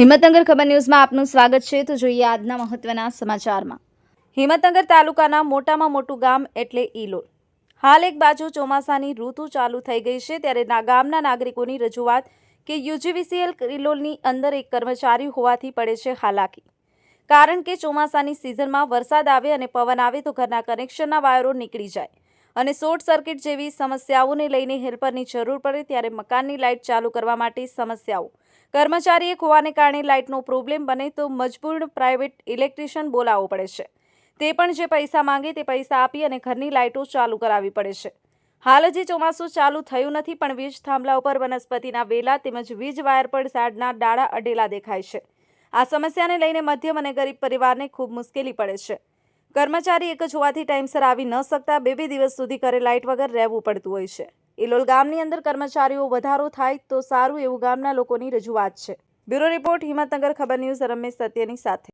હિંમતનગર ખબર ન્યૂઝમાં આપનું સ્વાગત છે। તો જોઈએ આજના મહત્વના સમાચારમાં। હિંમતનગર તાલુકાના મોટામાં મોટું ગામ એટલે ઈલોલ। હાલ એક બાજુ ચોમાસાની ઋતુ ચાલુ થઈ ગઈ છે, ત્યારે ગામના નાગરિકોની રજૂઆત કે યુજીવીસીએલ ઈલોલની અંદર એક કર્મચારી હોવાથી પડે છે હાલાકી। કારણ કે ચોમાસાની સિઝનમાં વરસાદ આવે અને પવન આવે તો ઘરના કનેક્શનના વાયરો નીકળી જાય અને શોર્ટ સર્કિટ જેવી સમસ્યાઓને લઈને હેલ્પરની જરૂર પડે, ત્યારે મકાનની લાઇટ ચાલુ કરવા માટે સમસ્યાઓ। કર્મચારી એક હોવાને કારણે લાઇટનો પ્રોબ્લેમ બને તો મજબૂર પ્રાઇવેટ ઇલેક્ટ્રિશિયન બોલાવવો પડે છે, તે પણ જે પૈસા માંગે તે પૈસા આપી અને ઘરની લાઇટો ચાલુ કરાવવી પડે છે। હાલ હજી ચોમાસું ચાલુ થયું નથી, પણ વીજ થાંભલા ઉપર વનસ્પતિના વેલા તેમજ વીજ વાયર પર ઝાડના ડાળા અડેલા દેખાય છે। આ સમસ્યાને લઈને મધ્યમ અને ગરીબ પરિવારને ખૂબ મુશ્કેલી પડે છે। કર્મચારી એક જ હોવાથી ટાઈમસર આવી ન શકતા બે દિવસ સુધી ઘરે લાઇટ વગર રહેવું પડતું હોય છે। ઈલોલ ગામની અંદર કર્મચારીઓ વધારો થાય તો સારું એવું ગામના લોકોની રજૂઆત છે। બ્યુરો રિપોર્ટ, હિંમતનગર ખબર ન્યૂઝ, રમેશ સત્યની સાથે।